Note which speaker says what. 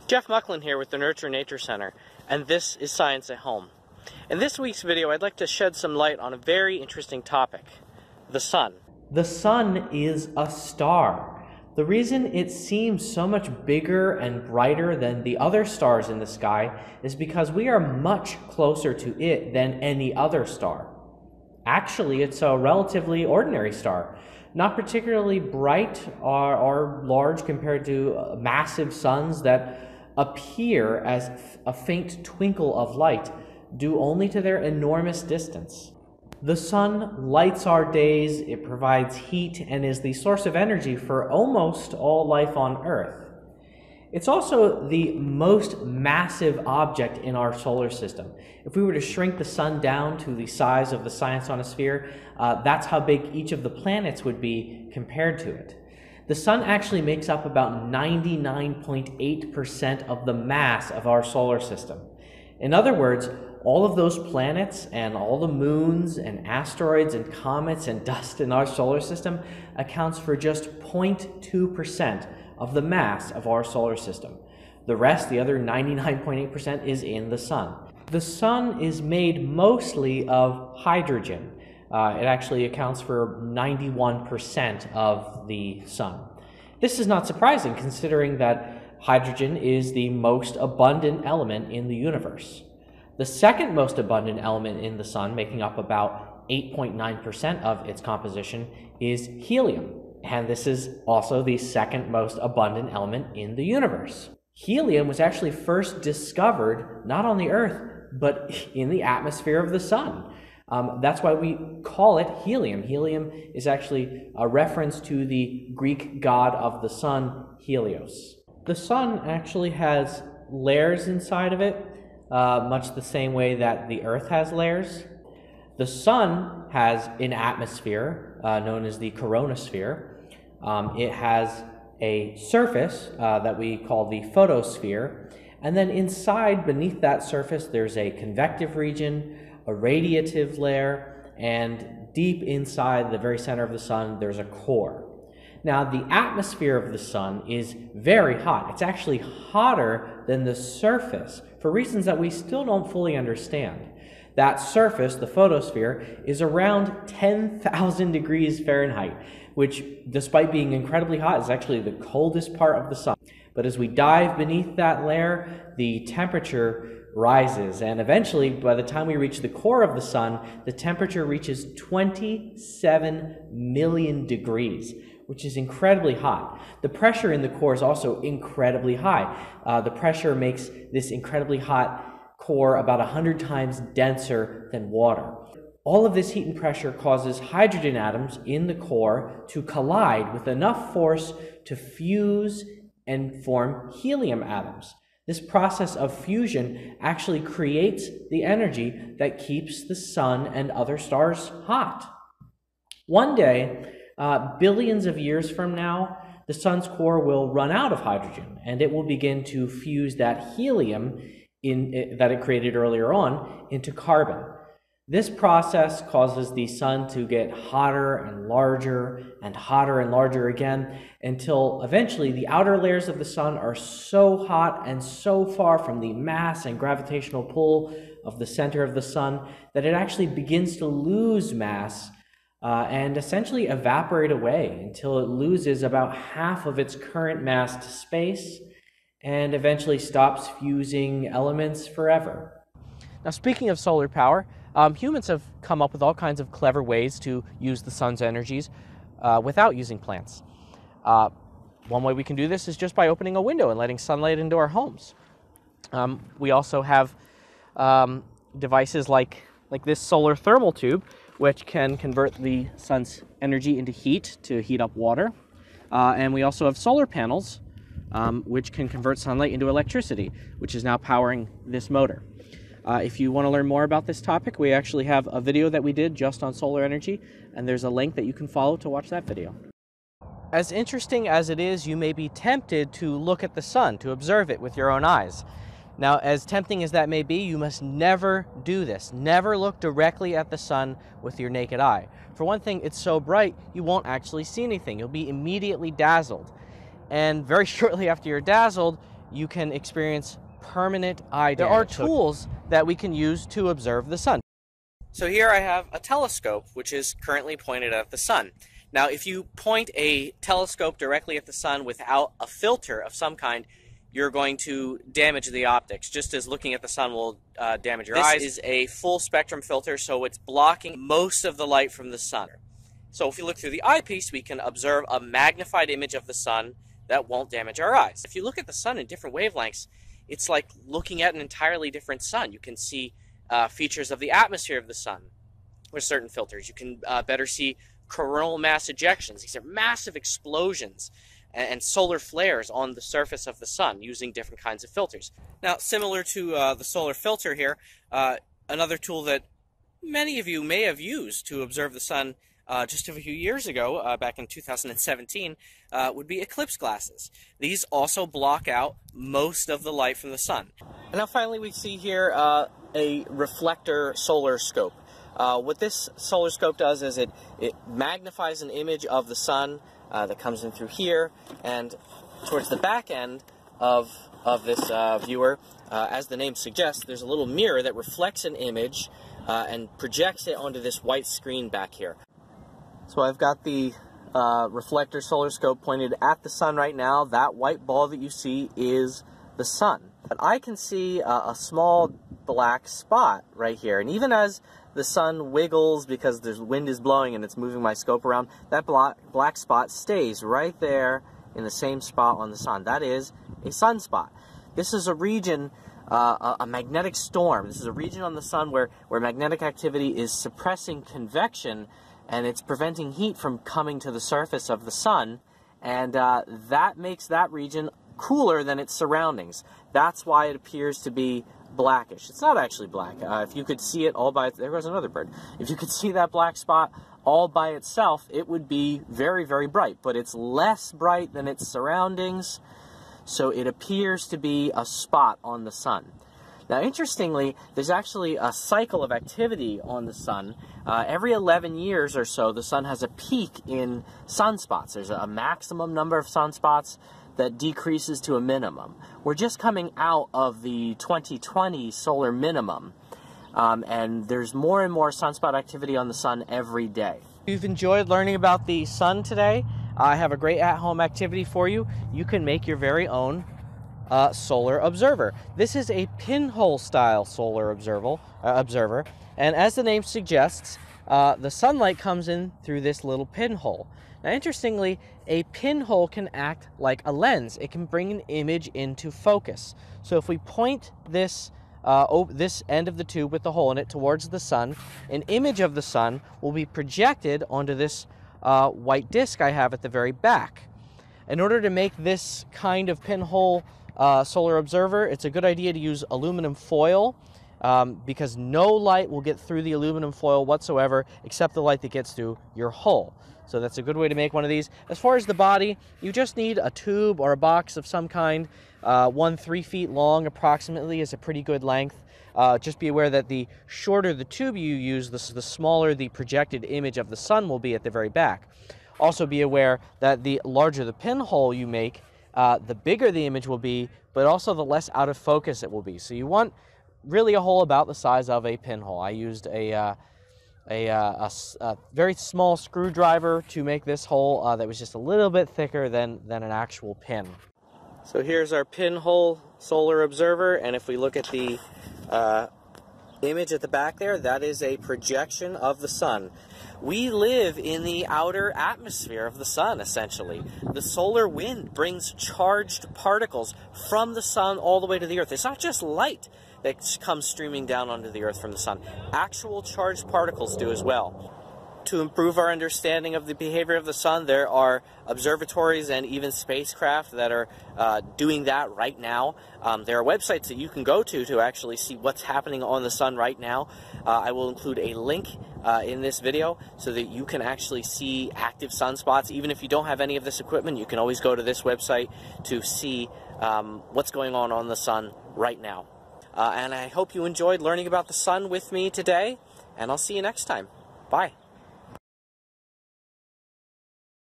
Speaker 1: Jeff Mucklin here with the Nurture Nature Center, and this is Science at Home. In this week's video, I'd like to shed some light on a very interesting topic, the sun. The sun is a star. The reason it seems so much bigger and brighter than the other stars in the sky is because we are much closer to it than any other star. Actually, it's a relatively ordinary star, not particularly bright or large compared to massive suns that appear as a faint twinkle of light due only to their enormous distance. The sun lights our days, it provides heat, and is the source of energy for almost all life on Earth. It's also the most massive object in our solar system. If we were to shrink the sun down to the size of the Science on a sphere, that's how big each of the planets would be compared to it. The sun actually makes up about 99.8% of the mass of our solar system. In other words, all of those planets and all the moons and asteroids and comets and dust in our solar system accounts for just 0.2% of the mass of our solar system. The rest, the other 99.8%, is in the sun. The sun is made mostly of hydrogen. It actually accounts for 91% of the sun. This is not surprising considering that hydrogen is the most abundant element in the universe. The second most abundant element in the sun, making up about 8.9% of its composition, is helium. And this is also the second most abundant element in the universe. Helium was actually first discovered not on the Earth, but in the atmosphere of the sun. That's why we call it helium. Helium is actually a reference to the Greek god of the sun, Helios. The sun actually has layers inside of it, much the same way that the Earth has layers. The sun has an atmosphere known as the coronosphere. It has a surface that we call the photosphere. And then inside, beneath that surface, there's a convective region, a radiative layer, and deep inside the very center of the sun, there's a core. Now, the atmosphere of the sun is very hot. It's actually hotter than the surface for reasons that we still don't fully understand. That surface, the photosphere, is around 10,000 degrees Fahrenheit, which, despite being incredibly hot, is actually the coldest part of the sun. But as we dive beneath that layer, the temperature rises, and eventually, by the time we reach the core of the sun, the temperature reaches 27 million degrees, which is incredibly hot. The pressure in the core is also incredibly high. The pressure makes this incredibly hot core about 100 times denser than water. All of this heat and pressure causes hydrogen atoms in the core to collide with enough force to fuse and form helium atoms. This process of fusion actually creates the energy that keeps the sun and other stars hot. One day, billions of years from now, the sun's core will run out of hydrogen, and it will begin to fuse that helium that it created earlier on into carbon. This process causes the sun to get hotter and larger again until eventually the outer layers of the sun are so hot and so far from the mass and gravitational pull of the center of the sun that it actually begins to lose mass and essentially evaporate away until it loses about half of its current mass to space and eventually stops fusing elements forever. Now, speaking of solar power, humans have come up with all kinds of clever ways to use the sun's energies without using plants. One way we can do this is just by opening a window and letting sunlight into our homes. We also have devices like this solar thermal tube, which can convert the sun's energy into heat to heat up water. And we also have solar panels, which can convert sunlight into electricity, which is now powering this motor. If you want to learn more about this topic, we actually have a video that we did just on solar energy, and there's a link that you can follow to watch that video. As interesting as it is, you may be tempted to look at the sun, to observe it with your own eyes. Now, as tempting as that may be, you must never do this. Never look directly at the sun with your naked eye. For one thing, it's so bright, you won't actually see anything. You'll be immediately dazzled. And very shortly after you're dazzled, you can experience permanent eye damage. There are tools that we can use to observe the sun. So here I have a telescope, which is currently pointed at the sun. Now, if you point a telescope directly at the sun without a filter of some kind, you're going to damage the optics, just as looking at the sun will damage your eyes. This is a full spectrum filter, so it's blocking most of the light from the sun. So if you look through the eyepiece, we can observe a magnified image of the sun that won't damage our eyes. If you look at the sun in different wavelengths, it's like looking at an entirely different sun. You can see features of the atmosphere of the sun with certain filters. You can better see coronal mass ejections. These are massive explosions and solar flares on the surface of the sun using different kinds of filters. Now, similar to the solar filter here, another tool that many of you may have used to observe the sun just a few years ago, back in 2017, would be eclipse glasses. These also block out most of the light from the sun. And now finally we see here a reflector solar scope. What this solar scope does is it magnifies an image of the sun that comes in through here, and towards the back end of this viewer, as the name suggests, there's a little mirror that reflects an image and projects it onto this white screen back here. So I've got the reflector solar scope pointed at the sun right now. That white ball that you see is the sun. But I can see a small black spot right here, and even as the sun wiggles because the wind is blowing and it's moving my scope around, that black spot stays right there in the same spot on the sun. That is a sunspot. This is a region, a magnetic storm. This is a region on the sun where magnetic activity is suppressing convection, and it's preventing heat from coming to the surface of the sun, and that makes that region cooler than its surroundings. That's why it appears to be blackish. It's not actually black. If you could see it all by... There goes another bird. If you could see that black spot all by itself, it would be very, very bright. But it's less bright than its surroundings, so it appears to be a spot on the sun. Now, interestingly, there's actually a cycle of activity on the sun. Every 11 years or so, the sun has a peak in sunspots. There's a maximum number of sunspots that decreases to a minimum. We're just coming out of the 2020 solar minimum, and there's more and more sunspot activity on the sun every day. If you've enjoyed learning about the sun today, I have a great at-home activity for you. You can make your very own solar observer. This is a pinhole-style solar observer, and as the name suggests, the sunlight comes in through this little pinhole. Now, interestingly, a pinhole can act like a lens. It can bring an image into focus. So if we point this this end of the tube with the hole in it towards the sun, an image of the sun will be projected onto this white disc I have at the very back. In order to make this kind of pinhole solar observer, it's a good idea to use aluminum foil, because no light will get through the aluminum foil whatsoever except the light that gets through your hole. So that's a good way to make one of these. As far as the body, you just need a tube or a box of some kind. 3 feet long approximately is a pretty good length. Just be aware that the shorter the tube you use, the smaller the projected image of the sun will be at the very back. Also be aware that the larger the pinhole you make, the bigger the image will be, but also the less out of focus it will be. So you want really a hole about the size of a pinhole. I used a very small screwdriver to make this hole that was just a little bit thicker than an actual pin. So here's our pinhole solar observer, and if we look at the image at the back there, that is a projection of the sun. We live in the outer atmosphere of the sun, essentially. The solar wind brings charged particles from the sun all the way to the earth. It's not just light that comes streaming down onto the earth from the sun. Actual charged particles do as well. To improve our understanding of the behavior of the sun, there are observatories and even spacecraft that are doing that right now. There are websites that you can go to actually see what's happening on the sun right now. I will include a link in this video so that you can actually see active sunspots. Even if you don't have any of this equipment, you can always go to this website to see what's going on the sun right now. And I hope you enjoyed learning about the sun with me today, and I'll see you next time. Bye.